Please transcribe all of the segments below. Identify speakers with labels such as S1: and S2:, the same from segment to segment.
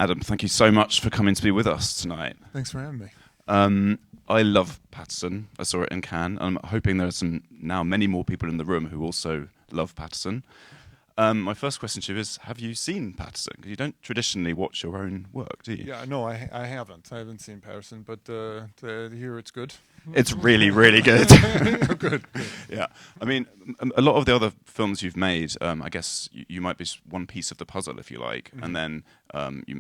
S1: Adam, thank you so much for coming to be with us tonight.
S2: Thanks for having me.
S1: I love Paterson. I saw it in Cannes. I'm hoping there are many more people in the room who also love Paterson. My first question to you is, have you seen Paterson? Because you don't traditionally watch your own work, do you?
S2: Yeah, no, I haven't. I haven't seen Paterson, but to hear it's good.
S1: It's really, really good.
S2: Good.
S1: Yeah. I mean, a lot of the other films you've made, I guess you might be one piece of the puzzle, if you like.
S2: Mm-hmm.
S1: And then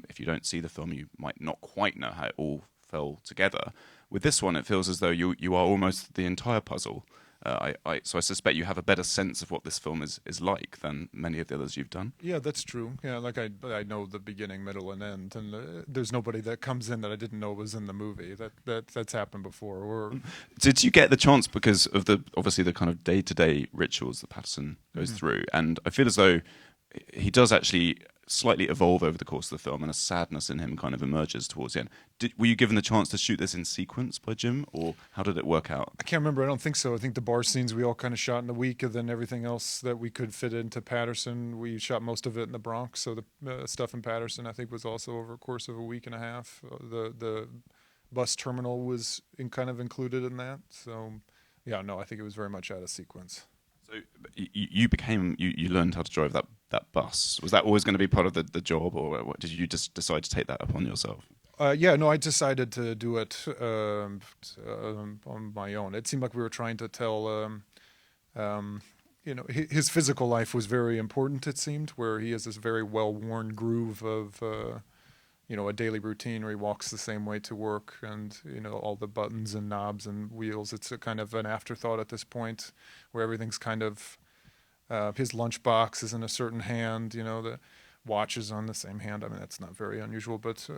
S1: if you don't see the film, you might not quite know how it all fell together. With this one, it feels as though you are almost the entire puzzle. So I suspect you have a better sense of what this film is like than many of the others you've done.
S2: Yeah, that's true. Yeah, like I know the beginning, middle, and end, and there's nobody that comes in that I didn't know was in the movie. That's happened before. Or
S1: did you get the chance because of obviously the kind of day-to-day rituals that Paterson goes through? And I feel as though he does actually slightly evolve over the course of the film, and a sadness in him kind of emerges towards the end. Were you given the chance to shoot this in sequence by Jim, or how did it work out?
S2: I can't remember. I don't think so. I think the bar scenes we all kind of shot in a week, and then everything else that we could fit into Paterson, we shot most of it in the Bronx. So the stuff in Paterson, I think, was also over a course of a week and a half. The bus terminal was kind of included in that. So, yeah, no, I think it was very much out of sequence.
S1: So you learned how to drive that bus. Was that always going to be part of the job, or did you just decide to take that upon yourself?
S2: Yeah, no, I decided to do it on my own. It seemed like we were trying to tell, his physical life was very important, it seemed, where he has this very well-worn groove of, a daily routine where he walks the same way to work, and, all the buttons and knobs and wheels. It's a kind of an afterthought at this point where everything's kind of, his lunchbox is in a certain hand, the watch is on the same hand. I mean, that's not very unusual, but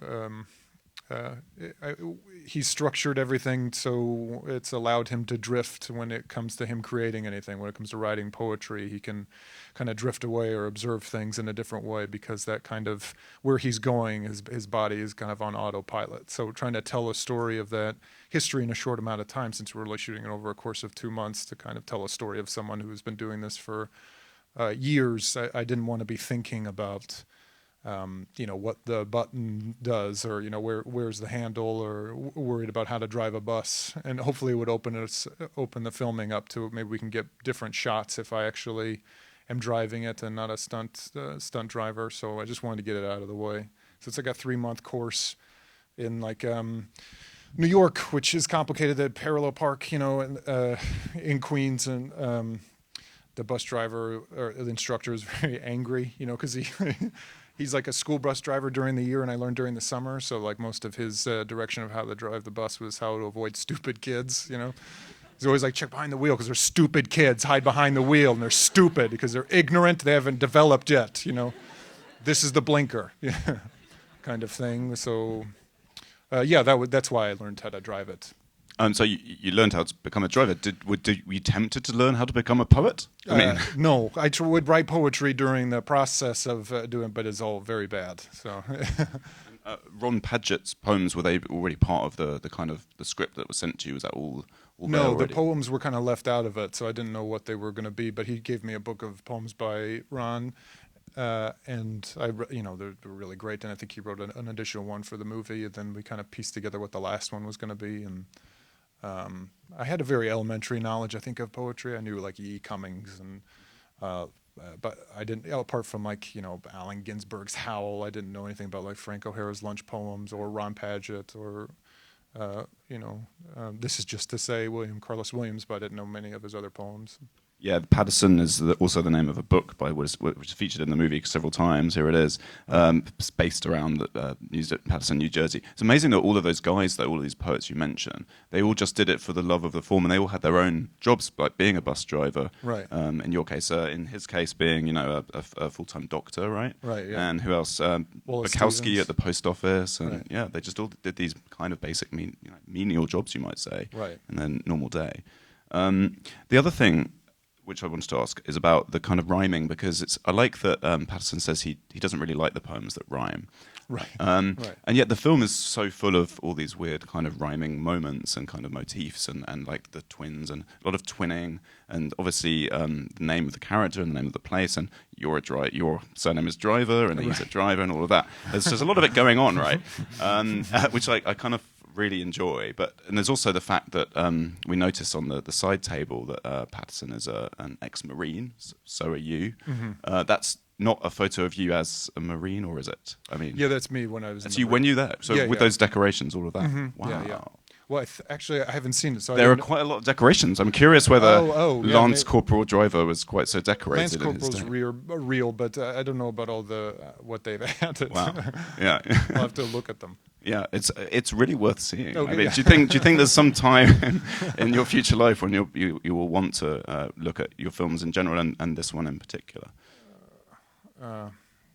S2: he's structured everything so it's allowed him to drift when it comes to him creating anything. When it comes to writing poetry, he can kind of drift away or observe things in a different way, because that kind of where he's going, his body is kind of on autopilot. So trying to tell a story of that history in a short amount of time, since we're really shooting it over a course of 2 months, to kind of tell a story of someone who's been doing this for years. I didn't want to be thinking about what the button does, or where's the handle, or worried about how to drive a bus. And hopefully it would open the filming up to maybe we can get different shots if I actually am driving it and not a stunt driver. So I just wanted to get it out of the way. So it's like a 3-month course in New York, which is complicated, at Parallel Park, in Queens, and the bus driver or the instructor is very angry, because he's like a school bus driver during the year, and I learned during the summer. So like most of his direction of how to drive the bus was how to avoid stupid kids. He's always like, check behind the wheel because they're stupid kids. Hide behind the wheel, and they're stupid because they're ignorant. They haven't developed yet. This is the blinker, kind of thing. So that's why I learned how to drive it.
S1: So you learned how to become a driver. Were you tempted to learn how to become a poet?
S2: No, I would write poetry during the process of doing, but it's all very bad. So,
S1: Ron Padgett's poems, were they already part of the kind of the script that was sent to you? Was that all
S2: no,
S1: there
S2: the poems were kind of left out of it, so I didn't know what they were going to be. But he gave me a book of poems by Ron, and they're really great. And I think he wrote an additional one for the movie. And then we kind of pieced together what the last one was going to be. And I had a very elementary knowledge, I think, of poetry. I knew like E. Cummings, and but I didn't, apart from Allen Ginsberg's Howl, I didn't know anything about like Frank O'Hara's lunch poems or Ron Padgett or This Is Just to Say, William Carlos Williams, but I didn't know many of his other poems.
S1: Yeah, Paterson is also the name of a book which is featured in the movie several times. Here it is. It's based around Paterson, New Jersey. It's amazing that all of those guys, all of these poets you mentioned, they all just did it for the love of the form, and they all had their own jobs, like being a bus driver.
S2: Right.
S1: In your case, in his case, being a full-time doctor, right?
S2: Right. Yeah.
S1: And who else? Bukowski at the post office, and
S2: right.
S1: They just all did these kind of basic menial jobs, you might say.
S2: Right.
S1: And then normal day. The other thing, which I wanted to ask, is about the kind of rhyming, because I like that Paterson says he doesn't really like the poems that rhyme.
S2: Right.
S1: Right. And yet the film is so full of all these weird kind of rhyming moments and kind of motifs and like the twins and a lot of twinning and obviously the name of the character and the name of the place and your surname is Driver and he's a driver and all of that. There's a lot of it going on, right? Which I kind of really enjoy. And there's also the fact that we notice on the side table that Paterson is an ex-Marine, so are you. Mm-hmm. That's not a photo of you as a Marine, or is it? I mean,
S2: yeah, that's me when I was.
S1: That's you when you there. So with those decorations, all of that.
S2: Mm-hmm.
S1: Wow.
S2: Yeah. Well, actually, I haven't seen it. So
S1: there are quite a lot of decorations. I'm curious whether Lance
S2: yeah,
S1: Corporal Driver was quite so decorated.
S2: Lance Corporal's real, but I don't know about all the what they've added.
S1: Wow. Yeah.
S2: I'll have to look at them.
S1: Yeah, it's really worth seeing.
S2: Okay.
S1: I mean, do you think there's some time in your future life when you will want to look at your films in general and this one in particular?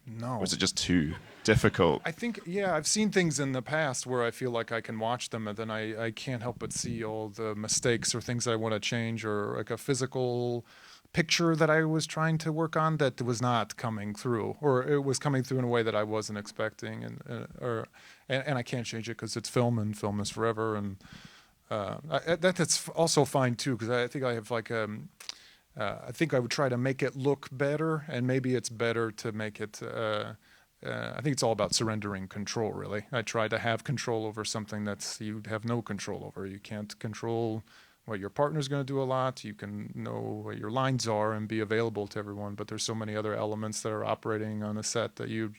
S2: No.
S1: Or is it just too difficult?
S2: I think, I've seen things in the past where I feel like I can watch them and then I can't help but see all the mistakes or things I want to change, or like a physical picture that I was trying to work on that was not coming through, or it was coming through in a way that I wasn't expecting, and I can't change it because it's film and film is forever, and that's also fine too, because I think I have like I think I would try to make it look better, and maybe it's better to make it. I think it's all about surrendering control, really. I try to have control over something that's you have no control over. You can't control what your partner's going to do a lot. You can know what your lines are and be available to everyone, but there's so many other elements that are operating on a set that you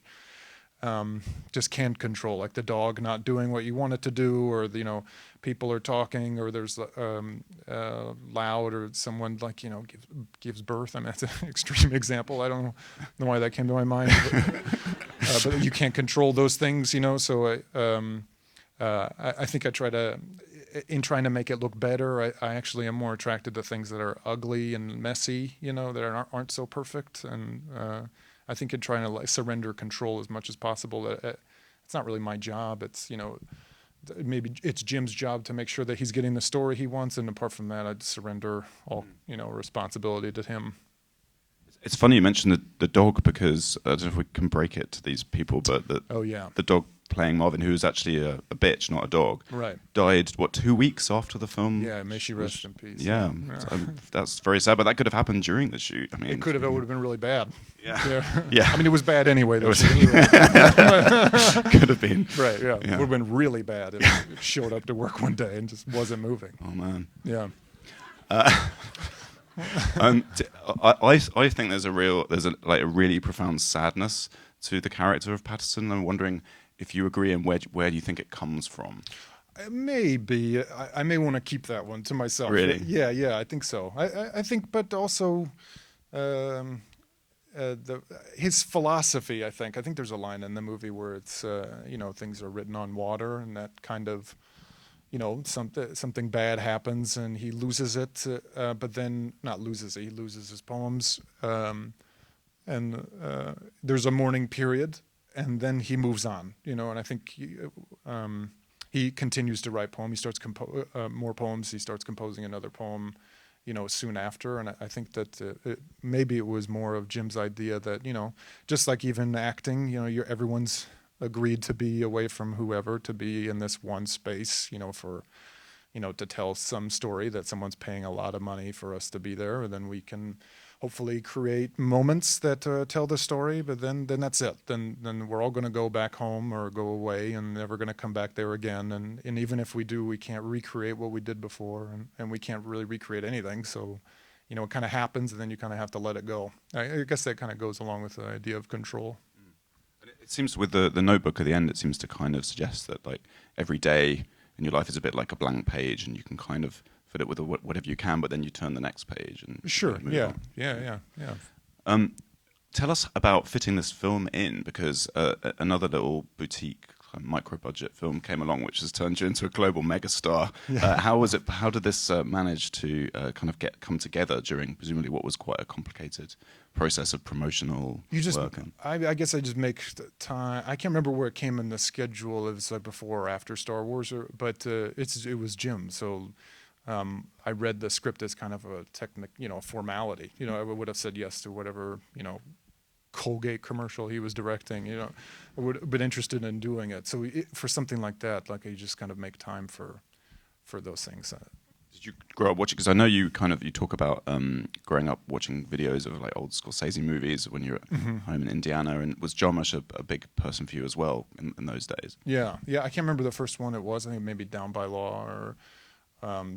S2: just can't control, like the dog not doing what you want it to do, or people are talking, or there's loud, or someone gives birth. I mean, that's an extreme example. I don't know why that came to my mind, but you can't control those things, So I think I try to, in trying to make it look better, I actually am more attracted to things that are ugly and messy, that aren't so perfect, and I think in trying to surrender control as much as possible. It's not really my job. It's maybe it's Jim's job to make sure that he's getting the story he wants, and apart from that, I'd surrender all responsibility to him.
S1: It's funny you mentioned the dog, because I don't know if we can break it to these people, but the dog playing Marvin, who was actually a bitch, not a dog,
S2: right,
S1: died 2 weeks after the film.
S2: Yeah, may she rest in peace.
S1: Yeah. That's very sad, but that could have happened during the shoot. I mean,
S2: it would have been really bad.
S1: Yeah.
S2: I mean, it was bad anyway. Could
S1: have been.
S2: Right. Yeah. It would have been really bad if it showed up to work one day and just wasn't moving.
S1: Oh man.
S2: Yeah.
S1: I think there's a really profound sadness to the character of Paterson. I'm wondering if you agree, and where do you think it comes from?
S2: Maybe I may want to keep that one to myself.
S1: Really?
S2: Yeah, I think so. I think, but also his philosophy. I think there's a line in the movie where it's things are written on water, and that kind of something bad happens and he loses it, but then not loses it. He loses his poems, and there's a mourning period. And then he moves on, and I think he continues to write poems. He starts more poems. He starts composing another poem, soon after. And I think that maybe it was more of Jim's idea that, just like even acting, everyone's agreed to be away from whoever, to be in this one space, for, to tell some story that someone's paying a lot of money for us to be there, and then we can hopefully create moments that tell the story, but then that's it. Then we're all going to go back home or go away and never going to come back there again. And even if we do, we can't recreate what we did before, and we can't really recreate anything. So, it kind of happens, and then you kind of have to let it go. I guess that kind of goes along with the idea of control.
S1: It seems with the notebook at the end, it seems to kind of suggest that like every day in your life is a bit like a blank page, and you can kind of fill it with whatever you can, but then you turn the next page and
S2: sure,
S1: move
S2: on.
S1: Tell us about fitting this film in, because another little boutique micro-budget film came along, which has turned you into a global megastar. Yeah. How did this manage to kind of come together during presumably what was quite a complicated process of promotional work?
S2: I guess I just make time. I can't remember where it came in the schedule. It was like before or after Star Wars, but it was Jim. So I read the script as kind of a a formality. I would have said yes to whatever, Colgate commercial he was directing. I would have been interested in doing it. So for something like that, like, you just kind of make time for those things.
S1: Did you grow up watching? Because I know you talk about growing up watching videos of like old Scorsese movies when you were home in Indiana. And was Jarmusch a big person for you as well in those days?
S2: Yeah. I can't remember the first one it was. I think maybe Down by Law or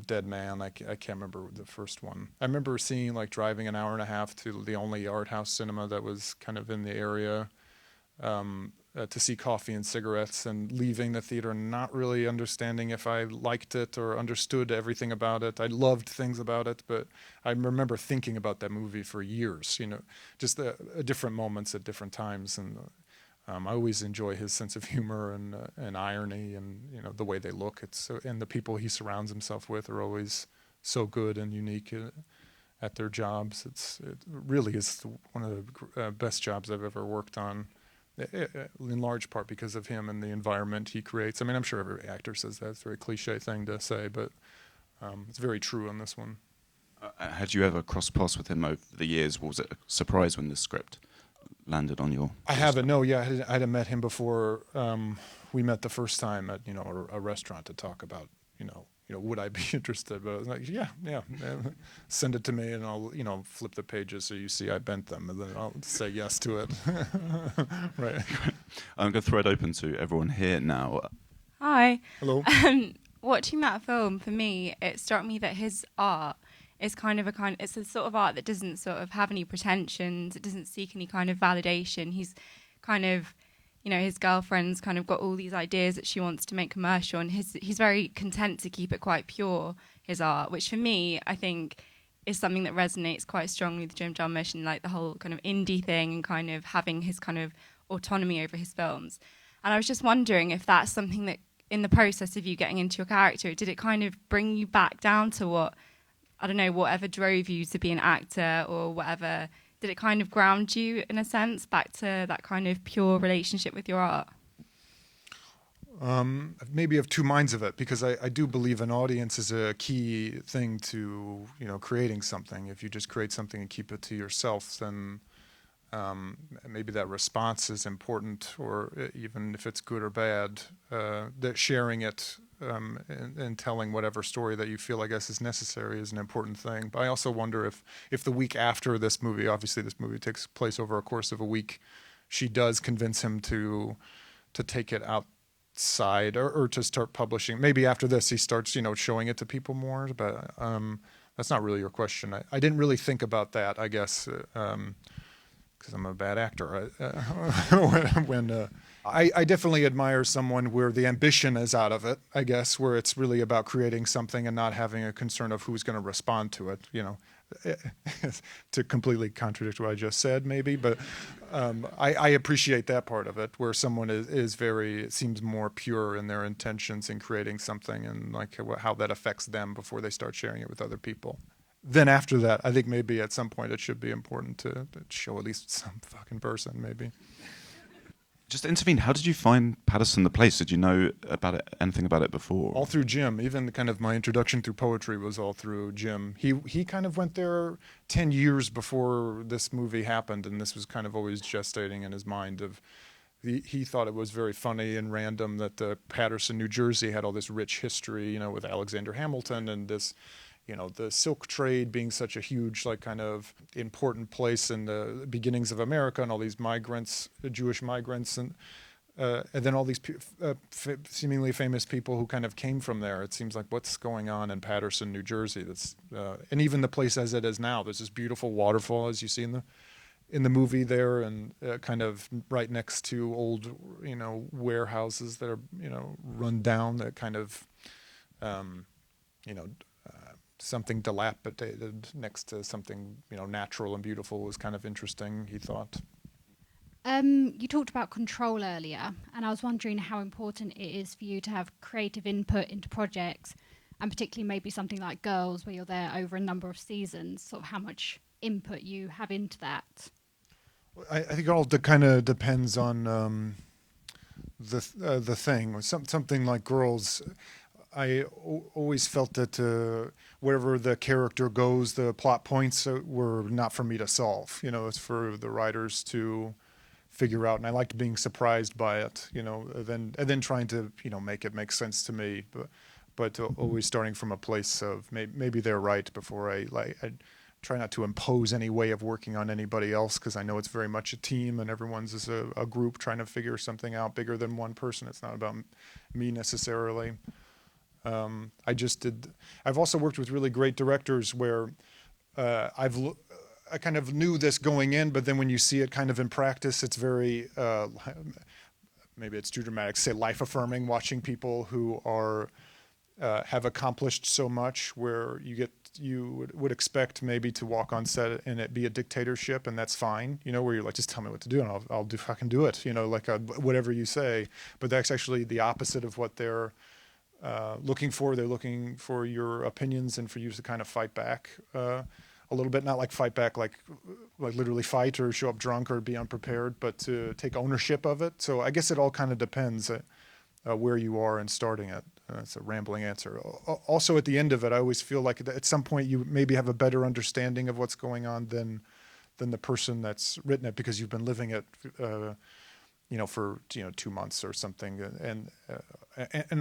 S2: Dead Man. I can't remember the first one. I remember seeing, like, driving an hour and a half to the only art house cinema that was kind of in the area to see Coffee and Cigarettes, and leaving the theater not really understanding if I liked it or understood everything about it. I loved things about it, but I remember thinking about that movie for years, just different moments at different times. And I always enjoy his sense of humor and irony, and the way they look. And the people he surrounds himself with are always so good and unique at their jobs. It really is one of the best jobs I've ever worked on, in large part because of him and the environment he creates. I mean, I'm sure every actor says that. It's a very cliche thing to say, but it's very true on this one.
S1: Had you ever crossed paths with him over the years? Was it a surprise when this script landed on your...
S2: I haven't, no, yeah. I hadn't met him before. We met the first time at, a restaurant to talk about, would I be interested? But I was like, yeah, send it to me and I'll, flip the pages so you see I bent them, and then I'll say yes to it. Right.
S1: I'm going to throw it open to everyone here now.
S3: Hi.
S2: Hello.
S3: Watching that film, for me, it struck me that his art is it's a sort of art that doesn't sort of have any pretensions. It doesn't seek any kind of validation. He's kind of, his girlfriend's kind of got all these ideas that she wants to make commercial, and he's very content to keep it quite pure, his art, which for me, I think, is something that resonates quite strongly with Jim Jarmusch, and like the whole kind of indie thing and kind of having his kind of autonomy over his films. And I was just wondering if that's something that, in the process of you getting into your character, did it kind of bring you back down to whatever drove you to be an actor or whatever? Did it kind of ground you, in a sense, back to that kind of pure relationship with your art?
S2: Maybe of two minds of it, because I do believe an audience is a key thing to, creating something. If you just create something and keep it to yourself, then maybe that response is important, or even if it's good or bad, that sharing it and telling whatever story that you feel, I guess, is necessary is an important thing. But I also wonder if the week after this movie, obviously this movie takes place over a course of a week, she does convince him to take it outside or to start publishing. Maybe after this he starts, showing it to people more. But that's not really your question. I didn't really think about that, I guess, because I'm a bad actor. I definitely admire someone where the ambition is out of it, I guess, where it's really about creating something and not having a concern of who's going to respond to it, to completely contradict what I just said, maybe. But I appreciate that part of it, where someone it seems more pure in their intentions in creating something, and like how that affects them before they start sharing it with other people. Then after that, I think maybe at some point it should be important to show at least some fucking person, maybe.
S1: Just to intervene, how did you find Paterson the place? Did you know anything about it before?
S2: All through Jim. Even kind of my introduction through poetry was all through Jim. He kind of went there 10 years before this movie happened, and this was kind of always gestating in his mind. He thought it was very funny and random that Paterson, New Jersey had all this rich history, with Alexander Hamilton and this, the silk trade being such a huge, like, kind of important place in the beginnings of America, and all these migrants, Jewish migrants, and then all these seemingly famous people who kind of came from there. It seems like, what's going on in Paterson, New Jersey? That's and even the place as it is now. There's this beautiful waterfall, as you see in the movie there, and kind of right next to old, warehouses that are, run down, that kind of, something dilapidated next to something, natural and beautiful was kind of interesting, he thought.
S4: You talked about control earlier, and I was wondering how important it is for you to have creative input into projects, and particularly maybe something like Girls, where you're there over a number of seasons, sort of how much input you have into that.
S2: I think it all kind of depends on the thing. Something like Girls, always felt that wherever the character goes, the plot points were not for me to solve. It's for the writers to figure out, and I liked being surprised by it. And then trying to make it make sense to me, but always starting from a place of maybe they're right before I try not to impose any way of working on anybody else, because I know it's very much a team and everyone's is a group trying to figure something out bigger than one person. It's not about me necessarily. I've also worked with really great directors where I kind of knew this going in, but then when you see it kind of in practice, it's very, maybe it's too dramatic to say life affirming, watching people who are have accomplished so much, where you would expect maybe to walk on set and it be a dictatorship, and that's fine, where you're like, just tell me what to do and I'll fucking do it, whatever you say. But that's actually the opposite of what they're looking for. They're looking for your opinions and for you to kind of fight back a little bit, not like fight back like literally fight or show up drunk or be unprepared, but to take ownership of it. So I guess it all kind of depends where you are and starting it. That's a rambling answer. Also, at the end of it, I always feel like at some point you maybe have a better understanding of what's going on than the person that's written it, because you've been living it, for 2 months or something. And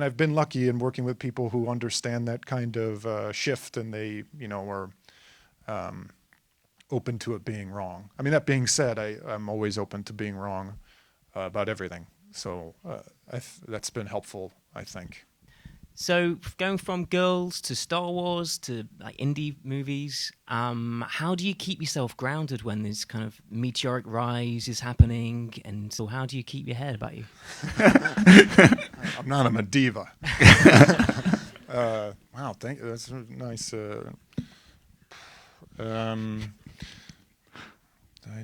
S2: I've been lucky in working with people who understand that kind of shift, and they are open to it being wrong. I mean, that being said, I'm always open to being wrong about everything. So that's been helpful, I think.
S5: So going from Girls to Star Wars to like indie movies, how do you keep yourself grounded when this kind of meteoric rise is happening? And so how do you keep your head about you?
S2: I'm not a diva. Wow, thank you. That's nice. I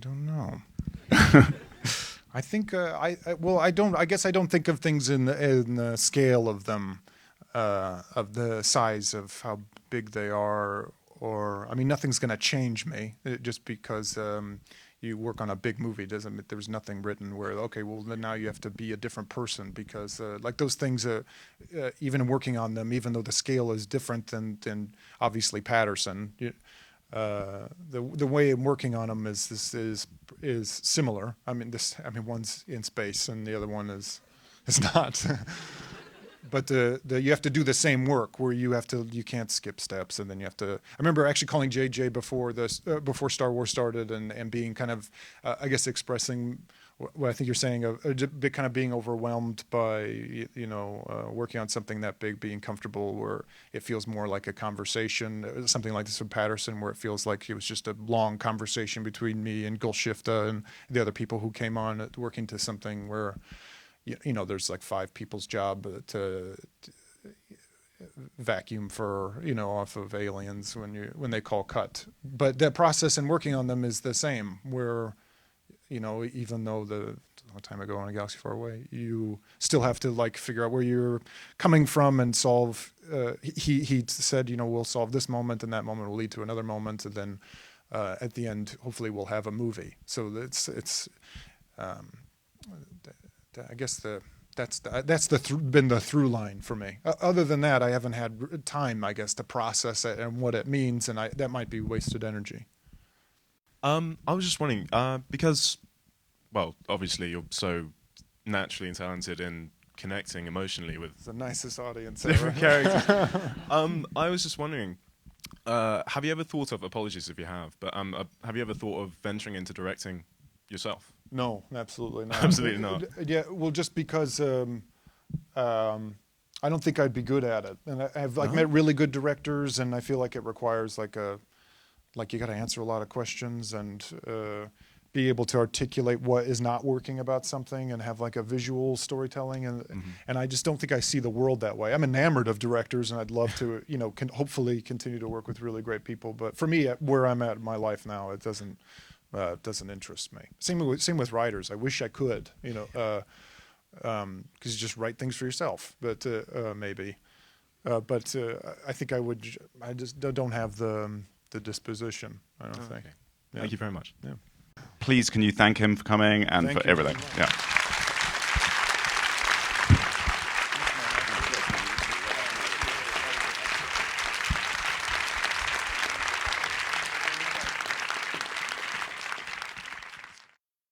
S2: don't know. I think I guess I don't think of things in the scale of them, of the size of how big they are, or I mean, nothing's going to change me just because you work on a big movie. There's nothing written where then now you have to be a different person, because like those things, even in working on them, even though the scale is different than obviously Paterson. The way I'm working on them is similar. I mean, one's in space and the other one is not. But you have to do the same work, where you can't skip steps, and then you have to. I remember actually calling JJ before Star Wars started, and being kind of I guess expressing what I think you're saying, kind of being overwhelmed by working on something that big, being comfortable where it feels more like a conversation, something like this with Paterson, where it feels like it was just a long conversation between me and Gulshifta and the other people who came on, working to something where there's like 5 people's job to vacuum for off of aliens when they call cut. But the process in working on them is the same, where even though the long time ago in a galaxy far away, you still have to like figure out where you're coming from and solve. He said, we'll solve this moment, and that moment will lead to another moment, and then at the end, hopefully, we'll have a movie. So it's I guess that's been the through line for me. Other than that, I haven't had time, I guess, to process it and what it means, and that might be wasted energy.
S6: I was just wondering, because, well, obviously you're so naturally talented in connecting emotionally with
S2: the nicest audience
S6: different
S2: ever.
S6: characters. I was just wondering, have you ever thought of, apologies if you have, but have you ever thought of venturing into directing yourself?
S2: No, absolutely not.
S6: Absolutely not.
S2: Yeah, well, just because I don't think I'd be good at it, and I've met really good directors, and I feel like it requires like you got to answer a lot of questions and be able to articulate what is not working about something, and have like a visual storytelling, and I just don't think I see the world that way. I'm enamored of directors, and I'd love to can hopefully continue to work with really great people. But for me, where I'm at in my life now, it doesn't interest me. Same with writers. I wish I could, because you just write things for yourself. But maybe, but I think I just don't have the disposition. I don't think.
S6: Okay. Yeah. Thank you very much.
S2: Yeah.
S1: Please, can you thank him for coming and
S2: Thank
S1: for
S2: you
S1: everything?
S2: very much.
S1: Yeah.